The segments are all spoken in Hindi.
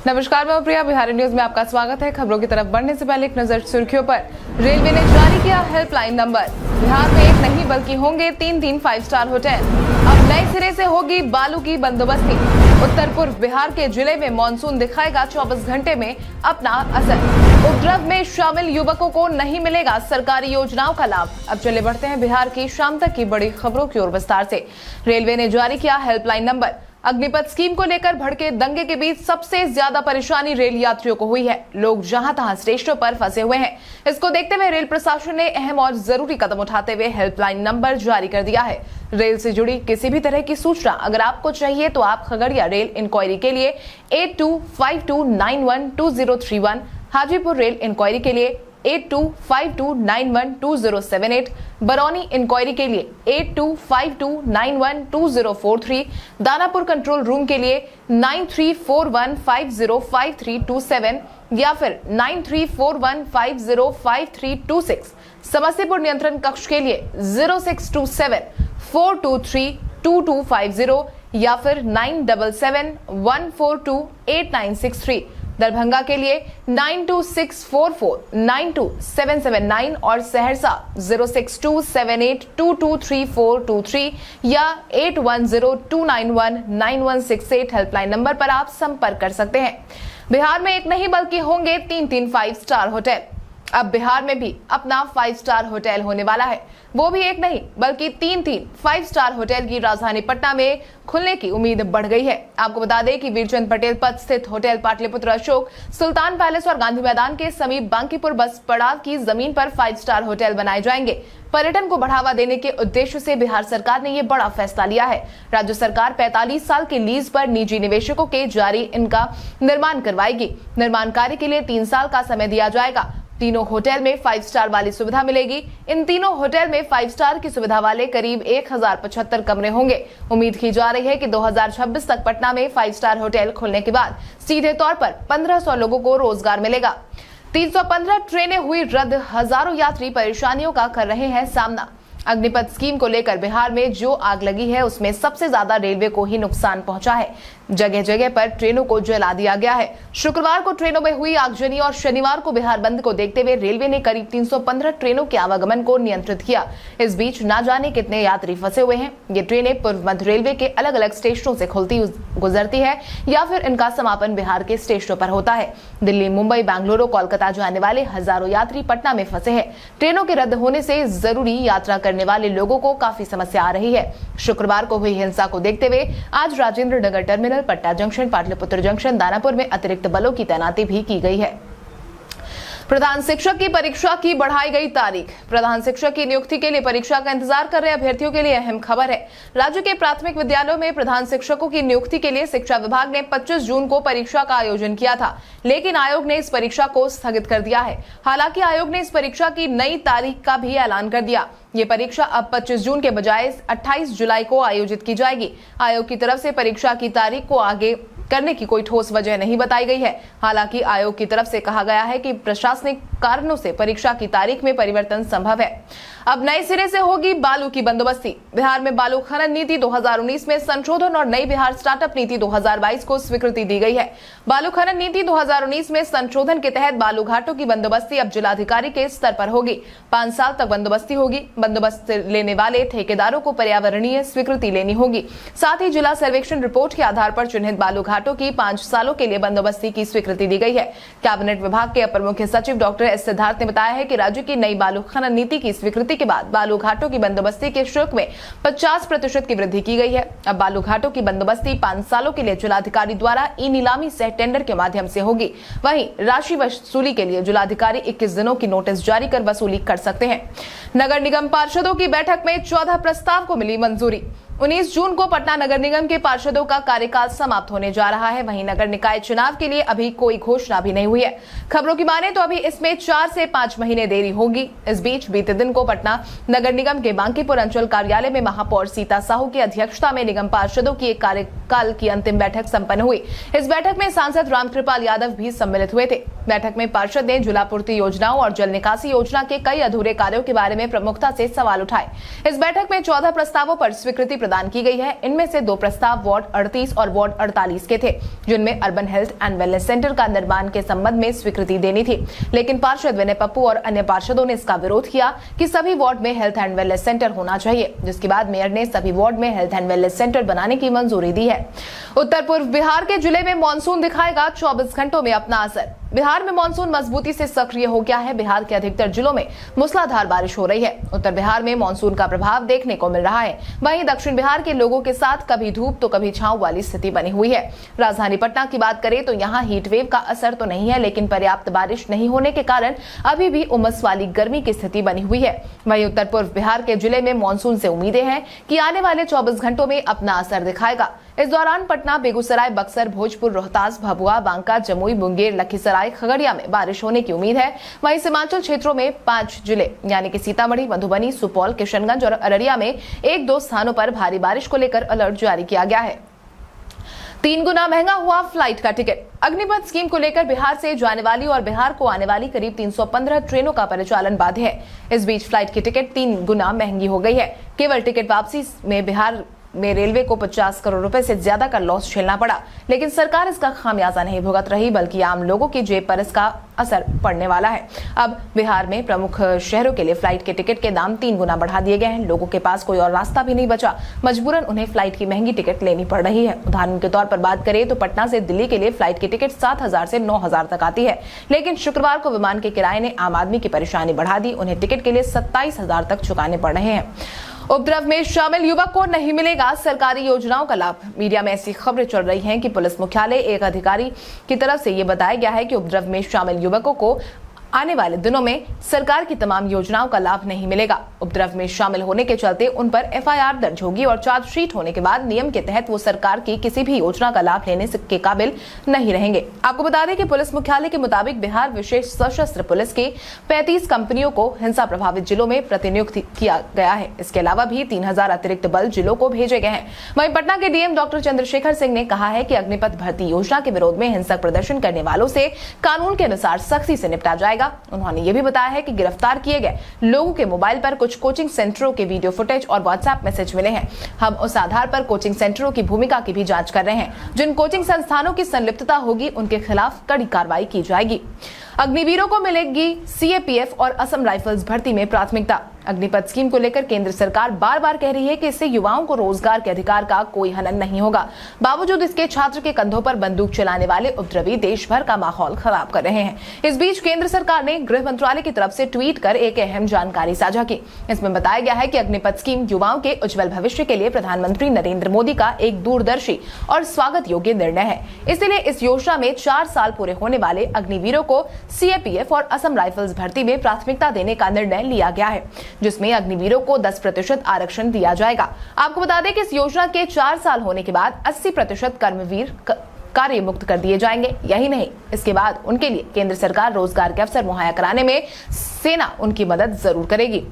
नमस्कार, मैं प्रिया। बिहारी न्यूज में आपका स्वागत है। खबरों की तरफ बढ़ने से पहले एक नजर सुर्खियों पर। रेलवे ने जारी किया हेल्पलाइन नंबर। बिहार में एक नहीं बल्कि होंगे 3 5 स्टार होटल। अब नए सिरे से होगी बालू की बंदोबस्ती। उत्तर पूर्व बिहार के जिले में मानसून दिखाएगा 24 घंटे में अपना असर। उपद्रव में शामिल युवकों को नहीं मिलेगा सरकारी योजनाओं का लाभ। अब चले बढ़ते हैं बिहार की शाम तक की बड़ी खबरों की ओर विस्तार से। रेलवे ने जारी किया हेल्पलाइन नंबर। अग्निपथ स्कीम को लेकर भड़के दंगे के बीच सबसे ज्यादा परेशानी रेल यात्रियों को हुई है। लोग जहां तहां स्टेशनों पर फंसे हुए हैं। इसको देखते हुए रेल प्रशासन ने अहम और जरूरी कदम उठाते हुए हेल्पलाइन नंबर जारी कर दिया है। रेल से जुड़ी किसी भी तरह की सूचना अगर आपको चाहिए तो आप खगड़िया रेल इंक्वायरी के लिए 8252912031, हाजीपुर रेल इंक्वायरी के लिए 8252912078, बरौनी इंक्वायरी के लिए 8252912043, दानापुर कंट्रोल रूम के लिए 9341505327 या फिर 9341505326, समस्तीपुर नियंत्रण कक्ष के लिए 0627423250 या फिर 9771428963, दरभंगा के लिए 9264492779 और सहरसा 062782234423 या 8102919168 हेल्पलाइन नंबर पर आप संपर्क कर सकते हैं। बिहार में एक नहीं बल्कि होंगे 3 5 स्टार होटल। अब बिहार में भी अपना 5 स्टार होटल होने वाला है। वो भी एक नहीं बल्कि 3 5 स्टार होटल की राजधानी पटना में खुलने की उम्मीद बढ़ गई है। आपको बता दें कि वीरचंद पटेल पथ स्थित होटल पाटलिपुत्र अशोक, सुल्तान पैलेस और गांधी मैदान के समीप बांकीपुर बस पड़ाव की जमीन पर 5 स्टार होटल बनाए जाएंगे। पर्यटन को बढ़ावा देने के उद्देश्य से बिहार सरकार ने ये बड़ा फैसला लिया है। राज्य सरकार 45 साल के लीज पर निजी निवेशकों के जारी इनका निर्माण करवाएगी। निर्माण कार्य के लिए 3 साल का समय दिया जाएगा। तीनों होटल में 5 स्टार वाली सुविधा मिलेगी। इन तीनों होटल में 5 स्टार की सुविधा वाले करीब 1075 कमरे होंगे। उम्मीद की जा रही है कि 2026 तक पटना में 5 स्टार होटल खुलने के बाद सीधे तौर पर 1500 लोगों को रोजगार मिलेगा। 315 ट्रेनें हुई रद्द। हजारों यात्री परेशानियों का कर रहे हैं सामना। अग्निपथ स्कीम को लेकर बिहार में जो आग लगी है उसमें सबसे ज्यादा रेलवे को ही नुकसान पहुंचा है। जगह जगह पर ट्रेनों को जला दिया गया है। शुक्रवार को ट्रेनों में हुई आगजनी और शनिवार को बिहार बंद को देखते हुए रेलवे ने करीब 315 ट्रेनों के आवागमन को नियंत्रित किया। इस बीच ना जाने कितने यात्री फंसे हुए हैं। ये ट्रेनें पूर्व मध्य रेलवे के अलग अलग स्टेशनों से खुलती गुजरती है या फिर इनका समापन बिहार के स्टेशनों पर होता है। दिल्ली, मुंबई, बेंगलुरु, कोलकाता जाने वाले हजारों यात्री पटना में फंसे हैं। ट्रेनों के रद्द होने से जरूरी यात्रा करने वाले लोगों को काफी समस्या आ रही है। शुक्रवार को हुई हिंसा को देखते हुए आज राजेंद्र नगर टर्मिनल, पट्टा जंक्शन, पाटलिपुत्र जंक्शन, दानापुर में अतिरिक्त बलों की तैनाती भी की गई है। प्रधान शिक्षक की परीक्षा की बढ़ाई गई तारीख। प्रधान शिक्षक की नियुक्ति के लिए परीक्षा का इंतजार कर रहे अभ्यर्थियों के लिए अहम खबर है। राज्य के प्राथमिक विद्यालयों में प्रधान शिक्षकों की नियुक्ति के लिए शिक्षा विभाग ने 25 जून को परीक्षा का आयोजन किया था, लेकिन आयोग ने इस परीक्षा को स्थगित कर दिया है। हालांकि आयोग ने इस परीक्षा की नई तारीख का भी ऐलान कर दिया। ये परीक्षा अब 25 जून के बजाय 28 जुलाई को आयोजित की जाएगी। आयोग की तरफ से परीक्षा की तारीख को आगे करने की कोई ठोस वजह नहीं बताई गई है। हालांकि आयोग की तरफ से कहा गया है कि प्रशासनिक कारणों से परीक्षा की तारीख में परिवर्तन संभव है। अब नए सिरे से होगी बालू की बंदोबस्ती। बिहार में बालू खनन नीति 2019 में संशोधन और नई बिहार स्टार्टअप नीति 2022 को स्वीकृति दी गई है। बालू खनन नीति 2019 में संशोधन के तहत बालू घाटों की बंदोबस्ती अब जिलाधिकारी के स्तर पर होगी। 5 साल तक बंदोबस्ती होगी। बंदोबस्त लेने वाले ठेकेदारों को पर्यावरणीय स्वीकृति लेनी होगी। साथ ही जिला सर्वेक्षण रिपोर्ट के आधार पर चिन्हित बालू घाटों की 5 सालों के लिए बंदोबस्ती की स्वीकृति दी गई है। कैबिनेट विभाग के अपर मुख्य सचिव डॉक्टर एस सिद्धार्थ ने बताया है कि राज्य की नई बालू खनन नीति की स्वीकृति के बाद बालू घाटों की बंदोबस्ती के शुल्क में 50% की वृद्धि की गई है। अब बालू घाटों की बंदोबस्ती 5 सालों के लिए जिलाधिकारी द्वारा ई नीलामी सह टेंडर के माध्यम से होगी। वहीं राशि वसूली के लिए जिलाधिकारी 21 दिनों की नोटिस जारी कर वसूली कर सकते हैं। नगर निगम पार्षदों की बैठक में 14 प्रस्ताव को मिली मंजूरी। 19 जून को पटना नगर निगम के पार्षदों का कार्यकाल समाप्त होने जा रहा है। वहीं नगर निकाय चुनाव के लिए अभी कोई घोषणा भी नहीं हुई है। खबरों की माने तो अभी इसमें 4 से 5 महीने देरी होगी। इस बीच बीते दिन को पटना नगर निगम के बांकीपुर अंचल कार्यालय में महापौर सीता साहू की अध्यक्षता में निगम पार्षदों की एक कार्यकाल की अंतिम बैठक संपन्न हुई। इस बैठक में सांसद रामकृपाल यादव भी सम्मिलित हुए थे। बैठक में पार्षद ने जलापूर्ति योजनाओं और जल निकासी योजना के कई अधूरे कार्यों के बारे में प्रमुखता से सवाल उठाए। इस बैठक में 14 प्रस्तावों पर स्वीकृति प्रदान की गई है। इनमें से 2 प्रस्ताव वार्ड 38 और वार्ड 48 के थे, जिनमें urban health and wellness centre का निर्माण के संबंध में स्वीकृति देनी थी। लेकिन पार्षद विनय पप्पू और अन्य पार्षदों ने इसका विरोध किया कि सभी वार्ड में हेल्थ एंड वेलनेस सेंटर होना चाहिए, जिसके बाद मेयर ने सभी वार्ड में हेल्थ एंड वेलनेस सेंटर बनाने की मंजूरी दी है। उत्तर पूर्व बिहार के जिले में मानसून दिखाएगा 24 घंटों में अपना असर। बिहार में मानसून मजबूती से सक्रिय हो गया है। बिहार के अधिकतर जिलों में मूसलाधार बारिश हो रही है। उत्तर बिहार में मानसून का प्रभाव देखने को मिल रहा है। वहीं दक्षिण बिहार के लोगों के साथ कभी धूप तो कभी छांव वाली स्थिति बनी हुई है। राजधानी पटना की बात करें तो यहाँ हीट वेव का असर तो नहीं है, लेकिन पर्याप्त बारिश नहीं होने के कारण अभी भी उमस वाली गर्मी की स्थिति बनी हुई है। वहीं उत्तर पूर्व बिहार के जिले में मानसून से उम्मीदें हैं कि आने वाले 24 घंटों में अपना असर दिखाएगा। इस दौरान पटना, बेगूसराय, बक्सर, भोजपुर, रोहतास, भभुआ, बांका, जमुई, मुंगेर, लखीसराय, खगड़िया में बारिश होने की उम्मीद है। वहीं सीमांचल क्षेत्रों में 5 जिले यानी कि सीतामढ़ी, मधुबनी, सुपौल, किशनगंज और अररिया में 1-2 स्थानों पर भारी बारिश को लेकर अलर्ट जारी किया गया है। 3 गुना महंगा हुआ फ्लाइट का टिकट। अग्निपथ स्कीम को लेकर बिहार से जाने वाली और बिहार को आने वाली करीब 315 ट्रेनों का परिचालन बाधित है। इस बीच फ्लाइट की टिकट 3 गुना महंगी हो गई है। केवल टिकट वापसी में बिहार में रेलवे को 50 करोड़ रुपए से ज्यादा का लॉस झेलना पड़ा, लेकिन सरकार इसका खामियाजा नहीं भुगत रही, बल्कि आम लोगों की जेब पर इसका असर पड़ने वाला है। अब बिहार में प्रमुख शहरों के लिए फ्लाइट के टिकट के दाम 3 गुना बढ़ा दिए गए हैं। लोगों के पास कोई और रास्ता भी नहीं बचा, मजबूरन उन्हें फ्लाइट की महंगी टिकट लेनी पड़ रही है। उदाहरण के तौर पर बात करें तो पटना से दिल्ली के लिए फ्लाइट की टिकट 7,000 से 9,000 तक आती है, लेकिन शुक्रवार को विमान के किराए ने आम आदमी की परेशानी बढ़ा दी। उन्हें टिकट के लिए 27,000 तक चुकाने पड़ रहे हैं। उपद्रव में शामिल युवक को नहीं मिलेगा सरकारी योजनाओं का लाभ। मीडिया में ऐसी खबरें चल रही हैं कि पुलिस मुख्यालय एक अधिकारी की तरफ से ये बताया गया है कि उपद्रव में शामिल युवकों को आने वाले दिनों में सरकार की तमाम योजनाओं का लाभ नहीं मिलेगा। उपद्रव में शामिल होने के चलते उन पर एफआईआर दर्ज होगी और चार्जशीट होने के बाद नियम के तहत वो सरकार की किसी भी योजना का लाभ लेने के काबिल नहीं रहेंगे। आपको बता दें कि पुलिस मुख्यालय के मुताबिक बिहार विशेष सशस्त्र पुलिस की 35 कंपनियों को हिंसा प्रभावित जिलों में प्रतिनियुक्त किया गया है। इसके अलावा भी 3,000 अतिरिक्त बल जिलों को भेजे गए हैं। वहीं पटना के डीएम डॉक्टर चंद्रशेखर सिंह ने कहा है कि अग्निपथ भर्ती योजना के विरोध में हिंसक प्रदर्शन करने वालों से कानून के अनुसार सख्ती से निपटा जाएगा। उन्होंने ये भी बताया है कि गिरफ्तार किए गए लोगों के मोबाइल पर कुछ कोचिंग सेंटरों के वीडियो फुटेज और व्हाट्सएप मैसेज मिले हैं। हम उस आधार पर कोचिंग सेंटरों की भूमिका की भी जांच कर रहे हैं। जिन कोचिंग संस्थानों की संलिप्तता होगी उनके खिलाफ कड़ी कार्रवाई की जाएगी। अग्निवीरों को मिलेगी सीएपीएफ और असम राइफल्स भर्ती में प्राथमिकता। अग्निपथ स्कीम को लेकर केंद्र सरकार बार बार कह रही है कि इससे युवाओं को रोजगार के अधिकार का कोई हनन नहीं होगा। बावजूद इसके छात्र के कंधों पर बंदूक चलाने वाले उपद्रवी देश भर का माहौल खराब कर रहे हैं। इस बीच केंद्र सरकार ने गृह मंत्रालय की तरफ से ट्वीट कर एक अहम जानकारी साझा की। इसमें बताया गया है कि अग्निपथ स्कीम युवाओं के उज्जवल भविष्य के लिए प्रधानमंत्री नरेंद्र मोदी का एक दूरदर्शी और स्वागत योग्य निर्णय है। इसलिए इस योजना में 4 साल पूरे होने वाले अग्निवीरों को सीएपीएफ और असम राइफल्स भर्ती में प्राथमिकता देने का निर्णय लिया गया है, जिसमें अग्निवीरों को 10% आरक्षण दिया जाएगा। आपको बता दें कि इस योजना के 4 साल होने के बाद 80% कर्मवीर कार्य मुक्त कर दिए जाएंगे। यही नहीं, इसके बाद उनके लिए केंद्र सरकार रोजगार के अवसर मुहैया कराने में सेना उनकी मदद जरूर करेगी।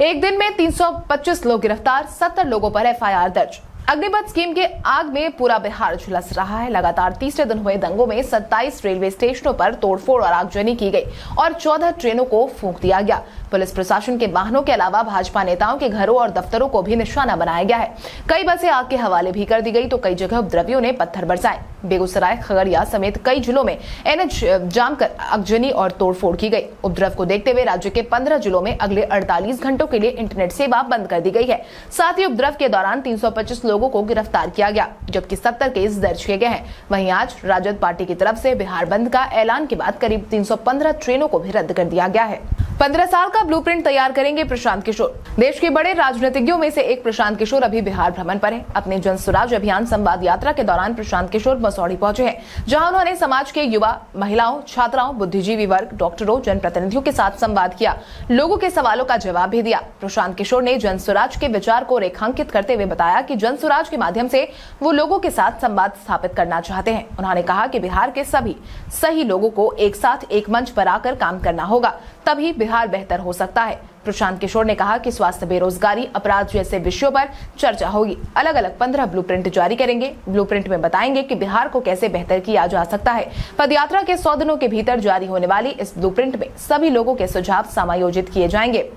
एक दिन में 325 लोग गिरफ्तार, 70 लोगों पर एफआईआर दर्ज। अग्निपथ स्कीम के आग में पूरा बिहार झुलस रहा है। लगातार तीसरे दिन हुए दंगों में 27 रेलवे स्टेशनों पर तोड़फोड़ और आगजनी की गई और 14 ट्रेनों को फूंक दिया गया। पुलिस प्रशासन के वाहनों के अलावा भाजपा नेताओं के घरों और दफ्तरों को भी निशाना बनाया गया है। कई बसें आग के हवाले भी कर दी गई तो कई जगह उपद्रवियों ने पत्थर बरसाए। बेगूसराय, खगड़िया समेत कई जिलों में एनएच जाम कर आगजनी और तोड़फोड़ की गई। उपद्रव को देखते हुए राज्य के 15 जिलों में अगले 48 घंटों के लिए इंटरनेट सेवा बंद कर दी गई है। साथ ही उपद्रव के दौरान 325 लोगों को गिरफ्तार किया गया, जबकि 70 केस दर्ज किए गए हैं। वहीं आज राजद पार्टी की तरफ से बिहार बंद का ऐलान के बाद करीब 315 ट्रेनों को भी रद्द कर दिया गया है। 15 साल का ब्लूप्रिंट तैयार करेंगे प्रशांत किशोर। देश के बड़े राजनीतिज्ञों में से एक प्रशांत किशोर अभी बिहार भ्रमण पर है। अपने जन स्वराज अभियान संवाद यात्रा के दौरान प्रशांत किशोर मसौढ़ी पहुंचे हैं, जहां उन्होंने समाज के युवा, महिलाओं, छात्राओं, बुद्धिजीवी वर्ग, डॉक्टरों, जनप्रतिनिधियों के साथ संवाद किया। लोगों के सवालों का जवाब भी दिया। प्रशांत किशोर ने जन स्वराज के विचार को रेखांकित करते हुए बताया कि जन स्वराज के माध्यम से वो लोगों के साथ संवाद स्थापित करना चाहते हैं। उन्होंने कहा कि बिहार के सभी सही लोगों को एक साथ एक मंच पर आकर काम करना होगा, तभी बिहार बेहतर हो सकता है। प्रशांत किशोर ने कहा कि स्वास्थ्य, बेरोजगारी, अपराध जैसे विषयों पर चर्चा होगी। अलग अलग 15 ब्लूप्रिंट जारी करेंगे। ब्लूप्रिंट में बताएंगे कि बिहार को कैसे बेहतर किया जा सकता है। पदयात्रा के 100 दिनों के भीतर जारी होने वाली इस ब्लूप्रिंट में सभी लोगों के सुझाव समायोजित किए जाएंगे।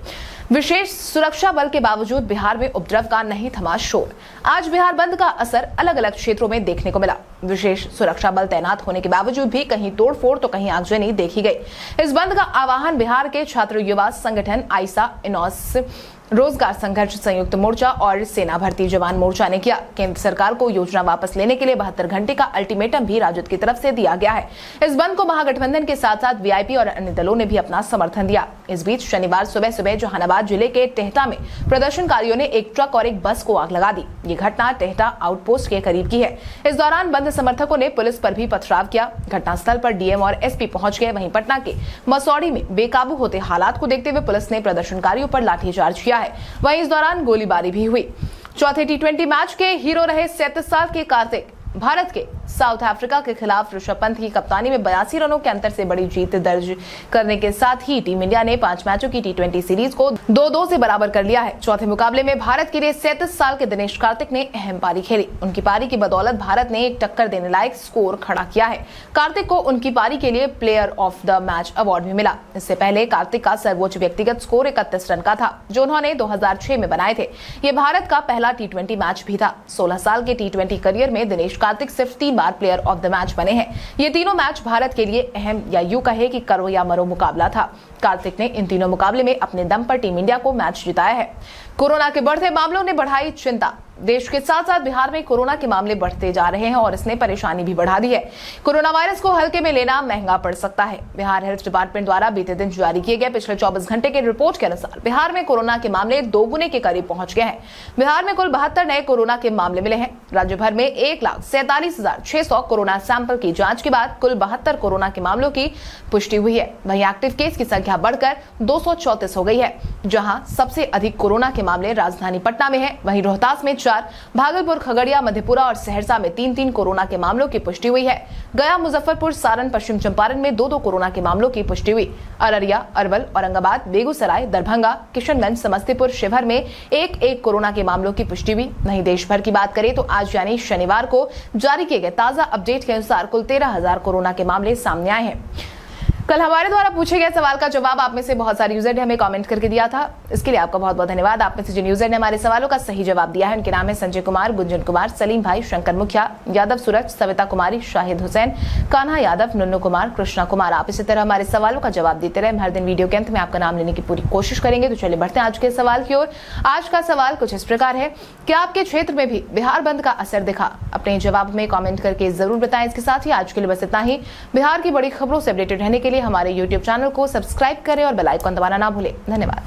विशेष सुरक्षा बल के बावजूद बिहार में उपद्रव का नहीं थमा शोर। आज बिहार बंद का असर अलग अलग क्षेत्रों में देखने को मिला। विशेष सुरक्षा बल तैनात होने के बावजूद भी कहीं तोड़फोड़ तो कहीं आगजनी देखी गई। इस बंद का आह्वान बिहार के छात्र युवा संगठन आइसा, इनॉस, रोजगार संघर्ष संयुक्त मोर्चा और सेना भर्ती जवान मोर्चा ने किया। केंद्र सरकार को योजना वापस लेने के लिए 72 घंटे का अल्टीमेटम भी राजद की तरफ से दिया गया है। इस बंद को महागठबंधन के साथ साथ वीआईपी और अन्य दलों ने भी अपना समर्थन दिया। इस बीच शनिवार सुबह सुबह जहानाबाद जिले के टेहटा में प्रदर्शनकारियों ने एक ट्रक और एक बस को आग लगा दी। ये घटना टेहटा आउटपोस्ट के करीब की है। इस दौरान बंद समर्थकों ने पुलिस पर भी पथराव किया। घटनास्थल पर डीएम और एसपी पहुंच गए। वहीं पटना के मसौड़ी में बेकाबू होते हालात को देखते हुए पुलिस ने प्रदर्शनकारियों पर लाठीचार्ज किया है। वहीं इस दौरान गोलीबारी भी हुई। चौथे टी20 मैच के हीरो रहे 37 साल के कार्तिक भारत के साउथ अफ्रीका के खिलाफ ऋषभ पंत की कप्तानी में 82 रनों के अंतर से बड़ी जीत दर्ज करने के साथ ही टीम इंडिया ने 5 मैचों की टी20 सीरीज को 2-2 से बराबर कर लिया है। चौथे मुकाबले में भारत के लिए 37 साल के दिनेश कार्तिक ने अहम पारी खेली। उनकी पारी की बदौलत भारत ने एक टक्कर देने लायक स्कोर खड़ा किया है। कार्तिक को उनकी पारी के लिए player of the match award भी मिला। इससे पहले कार्तिक का सर्वोच्च व्यक्तिगत स्कोर 31 रन का था, जो उन्होंने 2006 में बनाए थे। ये भारत का पहला टी20 मैच भी था। 16 साल के टी20 करियर में दिनेश कार्तिक सिर्फ 3 बार प्लेयर ऑफ द मैच बने हैं। ये तीनों मैच भारत के लिए अहम या यूं कहे कि करो या मरो मुकाबला था। कार्तिक ने इन तीनों मुकाबले में अपने दम पर टीम इंडिया को मैच जिताया है। कोरोना के बढ़ते मामलों ने बढ़ाई चिंता। देश के साथ साथ बिहार में कोरोना के मामले बढ़ते जा रहे हैं और इसने परेशानी भी बढ़ा दी है। कोरोना वायरस को हल्के में लेना महंगा पड़ सकता है। बिहार हेल्थ डिपार्टमेंट द्वारा बीते दिन जारी किए गए पिछले 24 घंटे के रिपोर्ट के अनुसार बिहार में कोरोना के मामले 2 गुने के करीब पहुंच गए हैं। बिहार में कुल 72 नए कोरोना के मामले मिले हैं। राज्य भर में 1,47,600 कोरोना सैंपल की जांच के बाद कुल 72 कोरोना के मामलों की पुष्टि हुई है। वहीं एक्टिव केस की संख्या बढ़कर 234 हो गई है, जहां सबसे अधिक कोरोना के मामले राजधानी पटना में है। वहीं रोहतास में 4, भागलपुर, खगड़िया, मधेपुरा और सहरसा में 3-3 कोरोना के मामलों की पुष्टि हुई है। गया, मुजफ्फरपुर, सारण, पश्चिम चंपारण में 2-2 कोरोना के मामलों की पुष्टि हुई। अररिया, अरवल, औरंगाबाद, बेगूसराय, दरभंगा, किशनगंज, समस्तीपुर, शिवहर में 1-1 कोरोना के मामलों की पुष्टि हुई। वहीं देश भर की बात करें तो आज यानी शनिवार को जारी किए गए ताजा अपडेट के अनुसार कुल 13,000 कोरोना के मामले सामने आए हैं। कल हमारे द्वारा पूछे गए सवाल का जवाब आप में से बहुत सारे यूजर ने हमें कमेंट करके दिया था। इसके लिए आपका बहुत बहुत धन्यवाद। आप में से जिन यूजर ने हमारे सवालों का सही जवाब दिया है उनके नाम है संजय कुमार, गुंजन कुमार, सलीम भाई, शंकर मुखिया, यादव सूरज, सविता कुमारी, शाहिद हुसैन, कान्हा यादव, नुन्नू कुमार, कृष्णा कुमार। आप इसी तरह हमारे सवालों का जवाब देते रहे। हर दिन वीडियो के अंत में आपका नाम लेने की पूरी कोशिश करेंगे। तो चलिए बढ़ते हैं आज के सवाल की ओर। आज का सवाल कुछ इस प्रकार है, क्या आपके क्षेत्र में भी बिहार बंद का असर दिखा? अपने जवाब में कॉमेंट करके जरूर बताएं। इसके साथ ही आज के लिए बस इतना ही। बिहार की बड़ी खबरों से अपडेटेड रहने के लिए हमारे यूट्यूब चैनल को सब्सक्राइब करें और बेल आइकन दबाना ना भूलें। धन्यवाद।